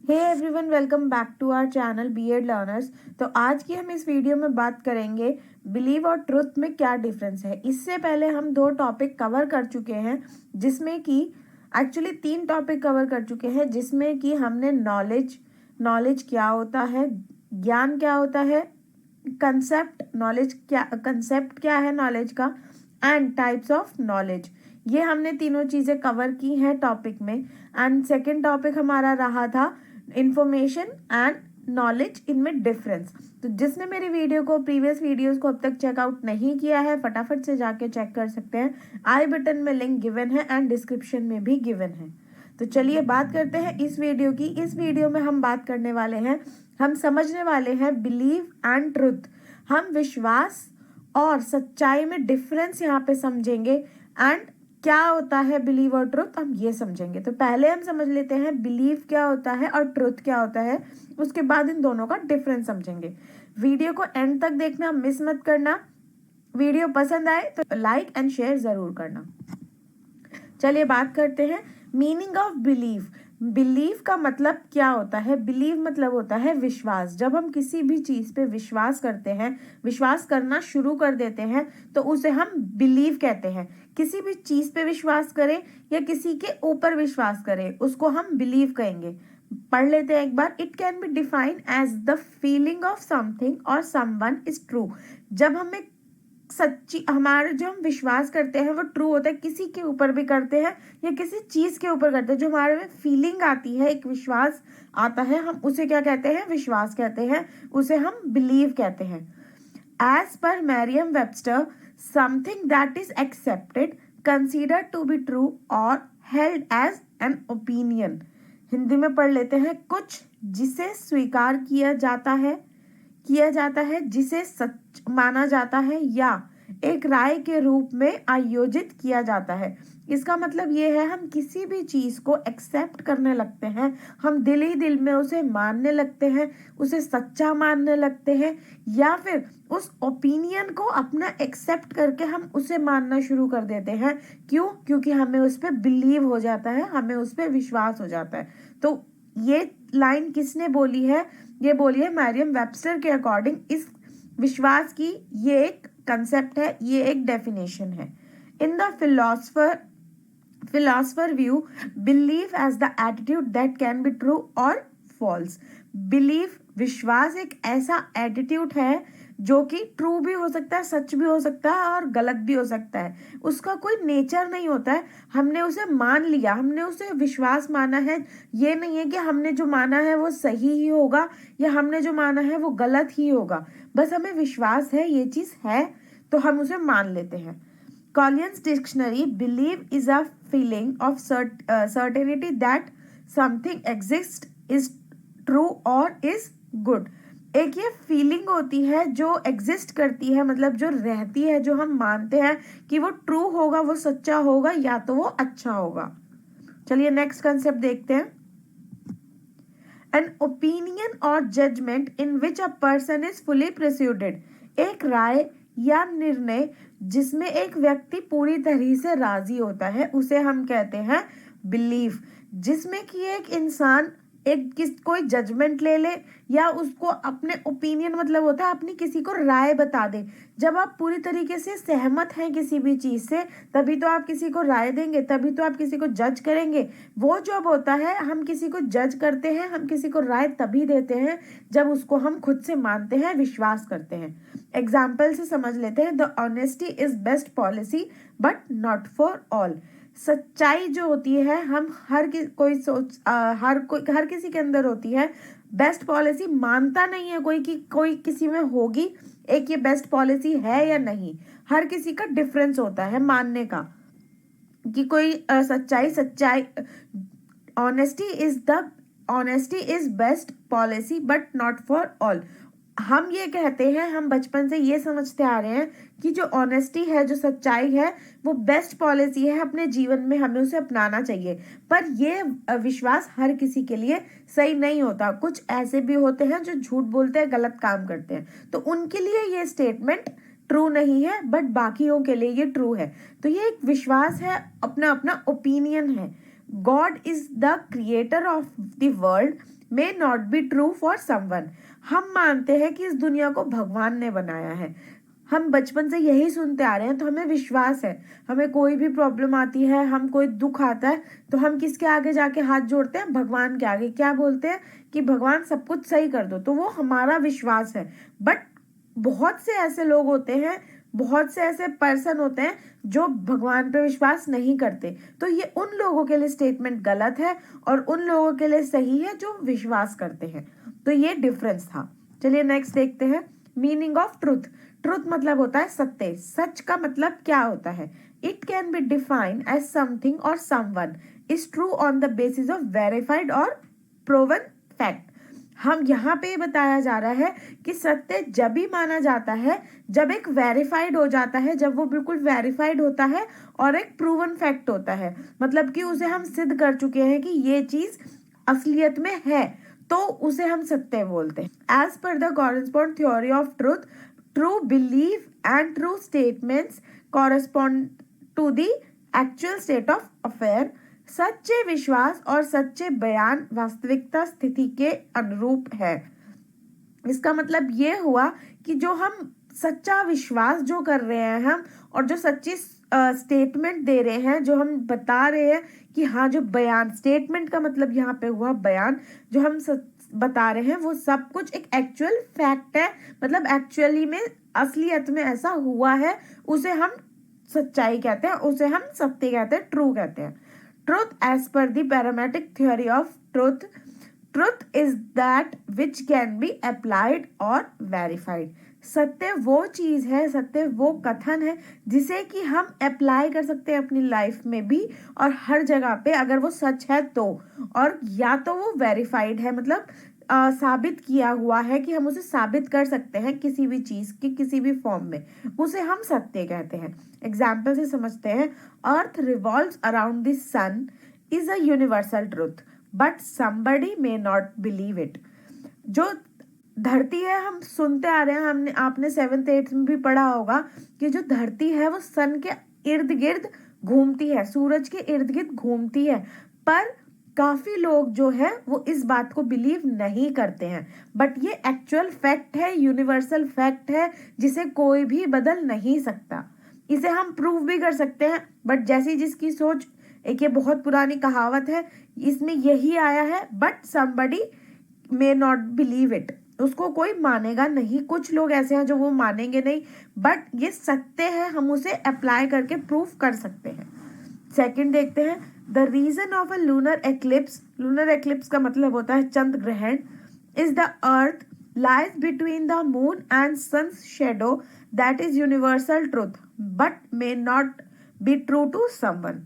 Hey everyone, welcome back to our channel BEd learners. तो आज की हम इस वीडियो में बात करेंगे बिलीव और ट्रुथ में क्या डिफरेंस है। इससे पहले हम 2 टॉपिक कवर कर चुके हैं, जिसमें कि एक्चुअली 3 टॉपिक कवर कर चुके हैं, जिसमें कि हमने नॉलेज क्या होता है, ज्ञान क्या होता है, कंसेप्ट क्या है नॉलेज का, एंड टाइप्स ऑफ नॉलेज। ये हमने तीनों चीज़ें कवर की हैं टॉपिक में। एंड सेकेंड टॉपिक हमारा रहा था इंफॉर्मेशन एंड नॉलेज, इनमें डिफरेंस। तो जिसने मेरी वीडियो को प्रीवियस वीडियोस को अब तक चेकआउट नहीं किया है, फटाफट से जाके चेक कर सकते हैं। आई बटन में लिंक गिवन है एंड डिस्क्रिप्शन में भी गिवन है। तो चलिए बात करते हैं इस वीडियो की। इस वीडियो में हम बात करने वाले हैं, हम समझने वाले हैं बिलीव एंड ट्रुथ। हम विश्वास और सच्चाई में डिफरेंस यहाँ पे समझेंगे एंड क्या होता है बिलीव और ट्रुथ, हम ये समझेंगे। तो पहले हम समझ लेते हैं बिलीव क्या होता है और ट्रुथ क्या होता है, उसके बाद इन दोनों का डिफरेंस समझेंगे। वीडियो को एंड तक देखना, मिस मत करना। वीडियो पसंद आए तो लाइक एंड शेयर जरूर करना। चलिए बात करते हैं मीनिंग ऑफ बिलीव। बिलीव का मतलब क्या होता है? बिलीव मतलब होता है विश्वास। जब हम किसी भी चीज पे विश्वास करते हैं, विश्वास करना शुरू कर देते हैं, तो उसे हम बिलीव कहते हैं। किसी भी चीज पे विश्वास करें या किसी के ऊपर विश्वास करें, उसको हम बिलीव कहेंगे। पढ़ लेते हैं एक बार। It can be defined as the feeling of something और समवन इज ट्रू। जब हमें सच्ची, हमारे जो हम विश्वास करते हैं वो ट्रू होता है, किसी के ऊपर भी करते हैं या किसी चीज के ऊपर करते हैं, जो हमारे में फीलिंग आती है, एक विश्वास आता है, हम उसे क्या कहते हैं? विश्वास कहते हैं, उसे हम बिलीव कहते हैं। As per Merriam Webster, something that is accepted, considered to be true or held as an opinion. Hindi में पढ़ लेते हैं। कुछ जिसे स्वीकार किया जाता है, जिसे सच माना जाता है या एक राय के रूप में आयोजित किया जाता है। इसका मतलब ये है, हम किसी भी चीज को एक्सेप्ट करने लगते हैं, हम दिल ही दिल में उसे मानने लगते हैं, उसे सच्चा मानने लगते हैं, या फिर उस ओपिनियन को अपना एक्सेप्ट करके हम उसे मानना शुरू कर देते हैं। क्यों? क्योंकि हमें उस पर बिलीव हो जाता है, हमें उस पर विश्वास हो जाता है। तो ये लाइन किसने बोली है? ये बोली है मैरियम वेबस्टर के अकॉर्डिंग। इस विश्वास की ये एक कंसेप्ट है, ये एक डेफिनेशन है। In the philosopher view, belief as the attitude that can be true or false। Belief, विश्वास एक ऐसा एटीट्यूड है जो कि ट्रू भी हो सकता है, सच भी हो सकता है और गलत भी हो सकता है। उसका कोई नेचर नहीं होता है, हमने उसे मान लिया, हमने उसे विश्वास माना है। ये नहीं है कि हमने जो माना है वो सही ही होगा या हमने जो माना है वो गलत ही होगा। बस हमें विश्वास है, ये चीज है, तो हम उसे मान लेते हैं। Collins Dictionary, belief is a feeling of certainty that something exists, is true or is good। एक ये फीलिंग होती है जो एग्जिस्ट करती है, मतलब जो रहती है, जो हम मानते हैं कि वो ट्रू होगा, वो सच्चा होगा, या तो वो अच्छा होगा। चलिए नेक्स्ट कंसेप्ट देखते हैं। एन ओपिनियन और judgment in which a person is fully persuaded। एक राय या निर्णय जिसमें एक व्यक्ति पूरी तरह से राजी होता है, उसे हम कहते हैं बिलीफ। जिसमें कि एक इंसान कोई जजमेंट ले ले या उसको अपने ओपिनियन, मतलब होता है अपनी किसी को राय बता दे। जब आप पूरी तरीके से सहमत हैं किसी भी चीज से, तभी तो आप किसी को राय देंगे, तभी तो आप किसी को जज करेंगे। वो जब होता है, हम किसी को जज करते हैं, हम किसी को राय तभी देते हैं जब उसको हम खुद से मानते हैं, विश्वास करते हैं। एग्जाम्पल से समझ लेते हैं। The honesty is best policy but not for all. सच्चाई जो होती है, हम हर किसी के अंदर होती है। बेस्ट पॉलिसी मानता नहीं है कोई कि कोई किसी में होगी एक ये बेस्ट पॉलिसी है या नहीं। हर किसी का डिफरेंस होता है मानने का कि कोई सच्चाई honesty is best policy but not for all. हम ये कहते हैं, हम बचपन से ये समझते आ रहे हैं कि जो ऑनेस्टी है, जो सच्चाई है, वो बेस्ट पॉलिसी है, अपने जीवन में हमें उसे अपनाना चाहिए। पर ये विश्वास हर किसी के लिए सही नहीं होता। कुछ ऐसे भी होते हैं जो झूठ बोलते हैं, गलत काम करते हैं, तो उनके लिए ये स्टेटमेंट ट्रू नहीं है, बट बाकियों के लिए ये ट्रू है। तो ये एक विश्वास है, अपना अपना ओपिनियन है। God is the creator of the world may not be true for someone. हम मानते हैं कि इस दुनिया को भगवान ने बनाया है। हम बचपन से यही सुनते आ रहे हैं, तो हमें विश्वास है। हमें कोई भी प्रॉब्लम आती है, हम कोई दुख आता है, तो हम किसके आगे जाके हाथ जोड़ते हैं? भगवान के आगे। क्या बोलते हैं कि भगवान सब कुछ सही कर दो, तो वो हमारा विश्वास है। बट बहुत से ऐसे लोग होते हैं, बहुत से ऐसे पर्सन होते हैं जो भगवान पे विश्वास नहीं करते। तो ये उन लोगों के लिए स्टेटमेंट गलत है और उन लोगों के लिए सही है जो विश्वास करते हैं। तो ये डिफरेंस था। चलिए नेक्स्ट देखते हैं, मीनिंग ऑफ ट्रुथ। ट्रुथ मतलब होता है सत्य। सच का मतलब क्या होता है? It can be defined as something और someone is true on the basis of verified or proven fact. हम यहाँ पे बताया जा रहा है कि सत्य जब ही माना जाता है जब एक वेरीफाइड हो जाता है, जब वो बिल्कुल वेरीफाइड होता है और एक प्रूवन फैक्ट होता है, मतलब कि उसे हम सिद्ध कर चुके हैं कि ये चीज असलियत में है, तो उसे हम सत्य बोलते हैं। As per the correspond theory of truth, true belief and true statements correspond to the actual state of affair. सच्चे विश्वास और सच्चे बयान वास्तविकता स्थिति के अनुरूप है। इसका मतलब ये हुआ कि जो हम सच्चा विश्वास जो कर रहे हैं हम, और जो सच्ची स्टेटमेंट दे रहे हैं, जो हम बता रहे हैं कि हाँ, जो बयान, स्टेटमेंट का मतलब यहाँ पे हुआ बयान, जो हम बता रहे हैं वो सब कुछ एक एक्चुअल फैक्ट है, मतलब एक्चुअली में असलियत में ऐसा हुआ है, उसे हम सच्चाई कहते हैं, उसे हम सत्य कहते हैं, ट्रू कहते हैं। Truth as per the parametric theory of truth, truth is that which can be applied or verified. सत्य वो चीज है, सत्य वो कथन है जिसे कि हम अप्लाई कर सकते हैं अपनी लाइफ में भी और हर जगह पे, अगर वो सच है तो, और या तो वो वेरीफाइड है, मतलब साबित किया हुआ है कि हम उसे साबित कर सकते हैं किसी भी चीज की किसी भी फॉर्म में, उसे हम सत्य कहते हैं। एग्जाम्पल से समझते हैं, earth revolves around the sun is a universal truth but somebody may not believe it. जो धरती है, हम सुनते आ रहे हैं, हमने आपने 7th 8th में भी पढ़ा होगा कि जो धरती है वो सन के इर्द गिर्द घूमती है, सूरज के इर्द गिर्द घूमती है, पर काफी लोग जो है वो इस बात को बिलीव नहीं करते हैं। बट ये एक्चुअल फैक्ट है, यूनिवर्सल फैक्ट है, जिसे कोई भी बदल नहीं सकता। इसे हम प्रूव भी कर सकते हैं, बट जैसी जिसकी सोच, एक ये बहुत पुरानी कहावत है, इसमें यही आया है, but somebody may not believe it, उसको कोई मानेगा नहीं। कुछ लोग ऐसे हैं जो वो मानेंगे नहीं, बट ये सत्य है, हम उसे अप्लाई करके प्रूफ कर सकते हैं। सेकंड देखते हैं, the reason of a lunar eclipse. Lunar eclipse का मतलब होता है चंद्र ग्रहण। Is the earth lies between the moon and sun's shadow that is universal truth but may not be true to someone.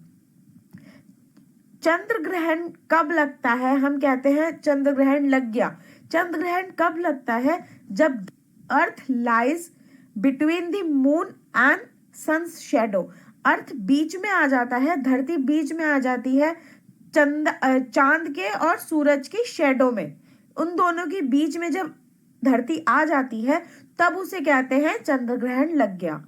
चंद्र ग्रहण कब लगता है? हम कहते हैं चंद्र ग्रहण लग गया। चंद्र ग्रहण कब लगता है? जब earth lies between the moon and sun's shadow. Earth बीच में आ जाता है, धरती बीच में आ जाती है चांद के और सूरज की शेडो में, उन दोनों के बीच में जब धरती आ जाती है तब उसे कहते हैं चंद्र ग्रहण लग गया।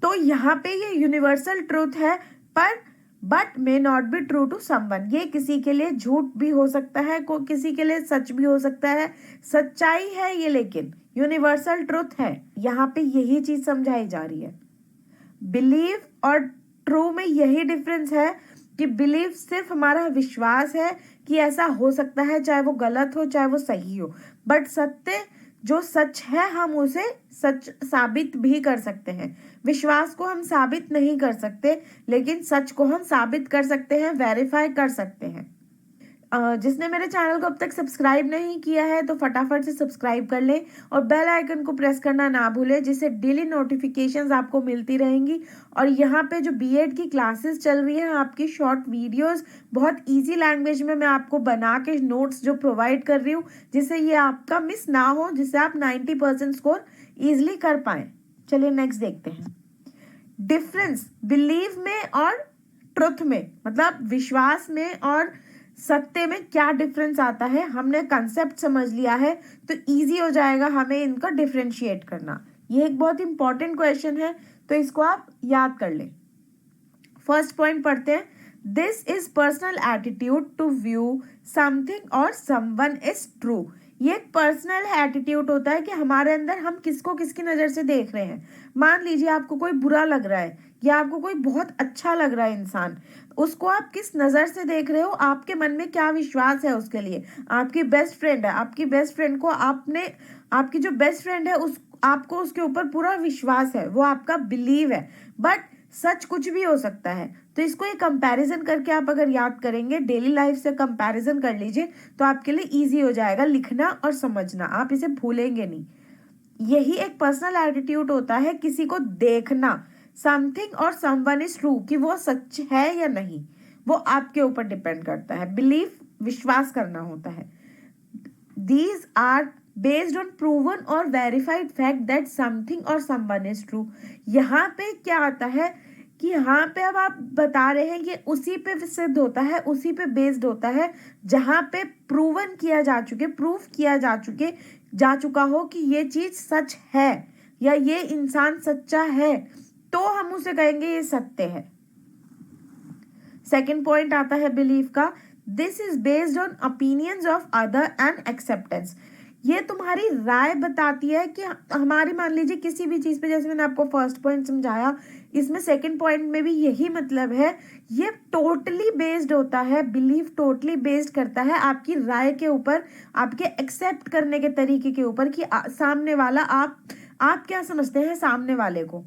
तो यहाँ पे ये यूनिवर्सल ट्रूथ है, पर but may not be true to someone. ये किसी के लिए झूठ भी हो सकता है, किसी के लिए सच भी हो सकता है, सच्चाई है ये, लेकिन यूनिवर्सल ट्रूथ है। यहाँ पे यही चीज समझाई जा रही है। बिलीव और ट्रू में यही डिफरेंस है कि बिलीव सिर्फ हमारा विश्वास है कि ऐसा हो सकता है, चाहे वो गलत हो चाहे वो सही हो, बट सत्य जो सच है हम उसे सच साबित भी कर सकते हैं। विश्वास को हम साबित नहीं कर सकते, लेकिन सच को हम साबित कर सकते हैं, वेरीफाई कर सकते हैं। जिसने मेरे चैनल को अब तक सब्सक्राइब नहीं किया है तो फटाफट से सब्सक्राइब कर लें और बेल आइकन को प्रेस करना ना भूलें, जिससे डेली नोटिफिकेशंस आपको मिलती रहेंगी। और यहाँ पे जो बीएड की क्लासेस चल रही है, आपकी शॉर्ट वीडियोस बहुत इजी लैंग्वेज में मैं आपको बना के नोट्स जो प्रोवाइड कर रही हूँ, जिससे ये आपका मिस ना हो, जिससे आप 90% स्कोर ईजिली कर पाएँ। चलिए नेक्स्ट देखते हैं, डिफरेंस बिलीव में और ट्रुथ में, मतलब विश्वास में और सत्य में क्या डिफरेंस आता है। हमने कंसेप्ट समझ लिया है तो इजी हो जाएगा हमें इनका डिफरेंशिएट करना। ये एक बहुत इंपॉर्टेंट क्वेश्चन है, तो इसको आप याद कर लें। फर्स्ट पॉइंट पढ़ते हैं, this is personal attitude to view something और समवन इज ट्रू। ये एक पर्सनल एटीट्यूड होता है कि हमारे अंदर हम किसको किसकी नज़र से देख रहे हैं। मान लीजिए आपको कोई बुरा लग रहा है या आपको कोई बहुत अच्छा लग रहा है इंसान, उसको आप किस नज़र से देख रहे हो, आपके मन में क्या विश्वास है उसके लिए। आपकी बेस्ट फ्रेंड है, आपकी बेस्ट फ्रेंड को आपकी जो बेस्ट फ्रेंड है उस आपको उसके ऊपर पूरा विश्वास है, वो आपका बिलीव है, बट सच कुछ भी हो सकता है। तो इसको एक कंपैरिजन करके आप अगर याद करेंगे, डेली लाइफ से कंपैरिजन कर लीजिए, तो आपके लिए इजी हो जाएगा लिखना और समझना, आप इसे भूलेंगे नहीं। यही एक पर्सनल एटीट्यूड होता है, किसी को देखना, समथिंग और समवन इज ट्रू, कि वो सच है या नहीं, वो आपके ऊपर डिपेंड करता है। बिलीफ विश्वास करना होता है। These are based on proven or verified fact that something or someone is true। यहाँ पे क्या आता है कि यहाँ पे अब आप बता रहे हैं, ये उसी पे सिद्ध होता है, उसी पे बेस्ड होता है जहाँ पे प्रूवन किया जा चुके, प्रूफ किया जा चुका हो कि ये चीज सच है या ये इंसान सच्चा है, तो हम उसे कहेंगे ये सत्य है। सेकेंड पॉइंट आता है बिलीफ का, this is based on opinions of other and acceptance. ये तुम्हारी राय बताती है कि हमारी, मान लीजिए किसी भी चीज पे, जैसे मैंने आपको फर्स्ट पॉइंट समझाया, इसमें सेकंड पॉइंट में भी यही मतलब है। ये टोटली बेस्ड होता है, बिलीफ टोटली बेस्ड करता है आपकी राय के ऊपर, आपके एक्सेप्ट करने के तरीके के ऊपर कि सामने वाला आप क्या समझते हैं सामने वाले को।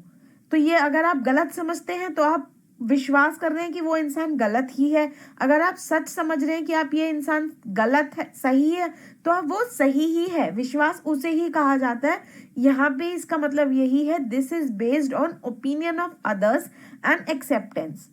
तो ये अगर आप गलत समझते हैं तो आप विश्वास कर रहे हैं कि वो इंसान गलत ही है। अगर आप सच समझ रहे हैं कि आप ये इंसान गलत है, सही है, तो अब वो सही ही है, विश्वास उसे ही कहा जाता है। यहाँ पे इसका मतलब यही है, this is based on opinion of others and acceptance.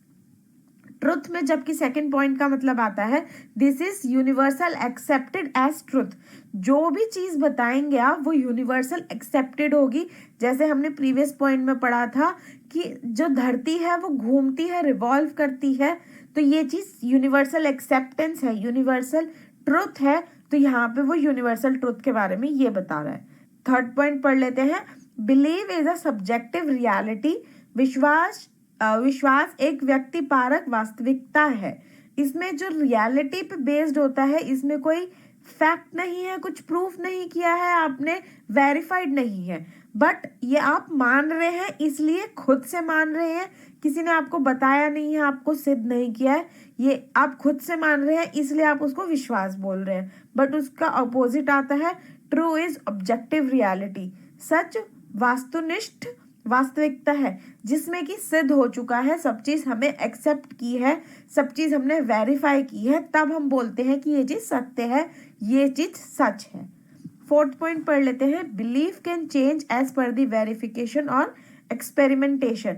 Truth में जबकि सेकंड पॉइंट का मतलब आता है, this is universal accepted as truth. जो भी चीज बताएंगे आप वो यूनिवर्सल एक्सेप्टेड होगी। जैसे हमने प्रीवियस पॉइंट में पढ़ा था कि जो धरती है वो घूमती है, रिवॉल्व करती है, तो ये चीज यूनिवर्सल एक्सेप्टेंस है, यूनिवर्सल ट्रुथ है। तो यहाँ पे वो यूनिवर्सल ट्रुथ के बारे में ये बता रहा है। थर्ड पॉइंट पढ़ लेते हैं, believe is a subjective reality. विश्वास एक व्यक्ति पारक वास्तविकता है। इसमें जो रियलिटी पे बेस्ड होता है, इसमें कोई फैक्ट नहीं है, कुछ प्रूफ नहीं किया है आपने, वेरीफाइड नहीं है, बट ये आप मान रहे हैं, इसलिए खुद से मान रहे हैं, किसी ने आपको बताया नहीं है, आपको सिद्ध नहीं किया है, ये आप खुद से मान रहे हैं, इसलिए आप उसको विश्वास बोल रहे हैं। बट उसका अपोजिट आता है, ट्रू इज ऑब्जेक्टिव रियलिटी। सच वास्तुनिष्ठ वास्तविकता है, जिसमें कि सिद्ध हो चुका है, सब चीज हमें एक्सेप्ट की है, सब चीज हमने वेरीफाई की है, तब हम बोलते हैं कि ये चीज सत्य है, ये चीज सच है। फोर्थ पॉइंट पढ़ लेते हैं, belief can change as per the verification और एक्सपेरिमेंटेशन।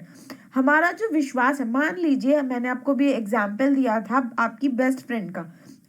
हमारा जो विश्वास है, मान लीजिए मैंने आपको भी एग्जाम्पल दिया था आपकी बेस्ट फ्रेंड का,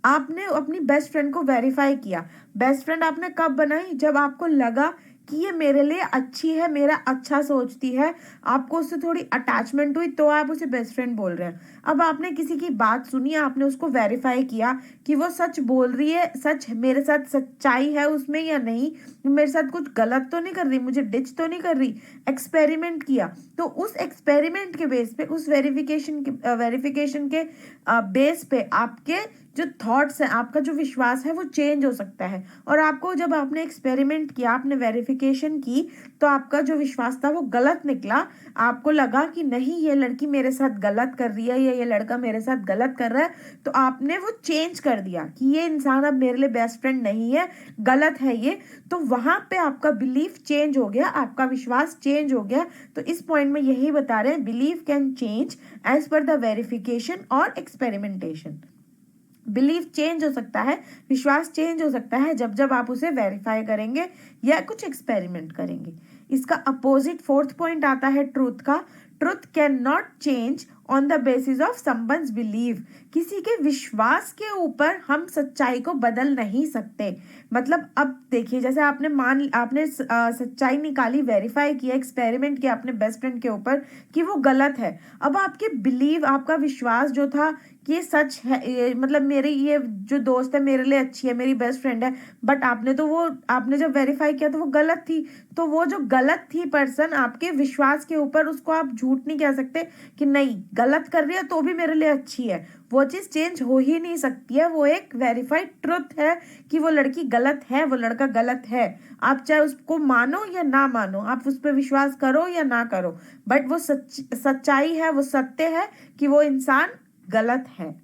आपने अपनी बेस्ट फ्रेंड को वेरीफाई किया। बेस्ट फ्रेंड आपने कब बनाई, जब आपको लगा कि ये मेरे लिए अच्छी है, मेरा अच्छा सोचती है, आपको उससे थोड़ी अटैचमेंट हुई, तो आप उसे बेस्ट फ्रेंड बोल रहे हैं। अब आपने किसी की बात सुनी, आपने उसको वेरीफाई किया कि वो सच बोल रही है, सच मेरे साथ सच्चाई है उसमें या नहीं, मेरे साथ कुछ गलत तो नहीं कर रही, मुझे डिच तो नहीं कर रही, एक्सपेरिमेंट किया। तो उस एक्सपेरिमेंट के बेस पे, उस वेरिफिकेशन के बेस पे आपके जो थॉट्स हैं, आपका जो विश्वास है वो चेंज हो सकता है। और आपको जब आपने एक्सपेरिमेंट किया, आपने वेरिफिकेशन की, तो आपका जो विश्वास था वो गलत निकला, आपको लगा कि नहीं ये लड़की मेरे साथ गलत कर रही है या ये लड़का मेरे साथ गलत कर रहा है, तो आपने वो चेंज कर दिया कि ये इंसान अब मेरे लिए बेस्ट फ्रेंड नहीं है, गलत है ये। तो वहां पे आपका बिलीफ चेंज हो गया, आपका विश्वास चेंज हो गया। तो इस पॉइंट में यही बता रहे हैं, belief can change as per the verification और एक्सपेरिमेंटेशन। बिलीफ चेंज हो सकता है, विश्वास चेंज हो सकता है जब जब आप उसे वेरीफाई करेंगे या कुछ एक्सपेरिमेंट करेंगे। इसका अपोजिट फोर्थ पॉइंट आता है ट्रूथ का, truth can not change on the basis of someone's believe. किसी के विश्वास के ऊपर हम सच्चाई को बदल नहीं सकते। मतलब अब देखिए, जैसे आपने सच्चाई निकाली, वेरीफाई किया, एक्सपेरिमेंट किया अपने बेस्ट फ्रेंड के ऊपर कि वो गलत है। अब आपके बिलीव, आपका विश्वास जो था कि ये सच है, मतलब मेरी ये जो दोस्त है मेरे लिए अच्छी है, मेरी बेस्ट फ्रेंड है, बट आपने जब वेरीफाई किया तो वो गलत थी। तो वो जो गलत थी पर्सन, आपके विश्वास के ऊपर, उसको आप झूठ नहीं कह सकते कि नहीं गलत कर रही है तो भी मेरे लिए अच्छी है, वो चीज़ चेंज हो ही नहीं सकती है। वो एक वेरीफाइड ट्रुथ है कि वो लड़की गलत है, वो लड़का गलत है। आप चाहे उसको मानो या ना मानो, आप उस पर विश्वास करो या ना करो, बट वो सच्चाई है, वो सत्य है कि वो इंसान गलत है।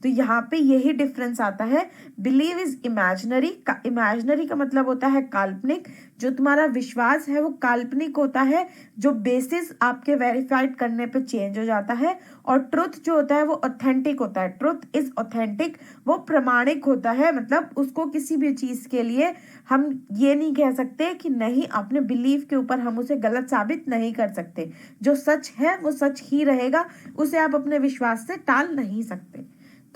तो यहाँ पे यही डिफरेंस आता है। बिलीव इज इमेजिनरी का, इमेजिनरी का मतलब होता है काल्पनिक। जो तुम्हारा विश्वास है वो काल्पनिक होता है, जो बेसिस आपके वेरीफाइड करने पे चेंज हो जाता है। और ट्रुथ जो होता है वो ऑथेंटिक होता है। ट्रुथ इज ऑथेंटिक, वो प्रमाणिक होता है। मतलब उसको किसी भी चीज के लिए हम ये नहीं कह सकते कि नहीं, अपने बिलीव के ऊपर हम उसे गलत साबित नहीं कर सकते। जो सच है वो सच ही रहेगा, उसे आप अपने विश्वास से टाल नहीं सकते।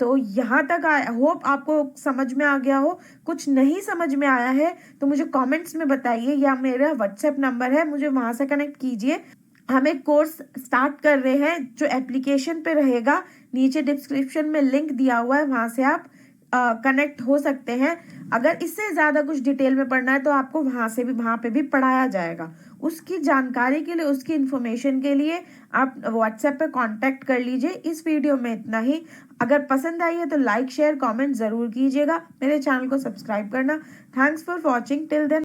तो यहाँ तक आई होप आपको समझ में आ गया हो। कुछ नहीं समझ में आया है तो मुझे कमेंट्स में बताइए, या मेरा व्हाट्सएप नंबर है, मुझे वहां से कनेक्ट कीजिए। हम एक कोर्स स्टार्ट कर रहे हैं जो एप्लीकेशन पे रहेगा, नीचे डिस्क्रिप्शन में लिंक दिया हुआ है, वहां से आप कनेक्ट हो सकते हैं। अगर इससे ज़्यादा कुछ डिटेल में पढ़ना है तो आपको वहाँ पे भी पढ़ाया जाएगा। उसकी जानकारी के लिए, उसकी इन्फॉर्मेशन के लिए आप व्हाट्सएप पे कांटेक्ट कर लीजिए। इस वीडियो में इतना ही। अगर पसंद आई है तो लाइक शेयर कमेंट ज़रूर कीजिएगा। मेरे चैनल को सब्सक्राइब करना। Thanks for watching till then.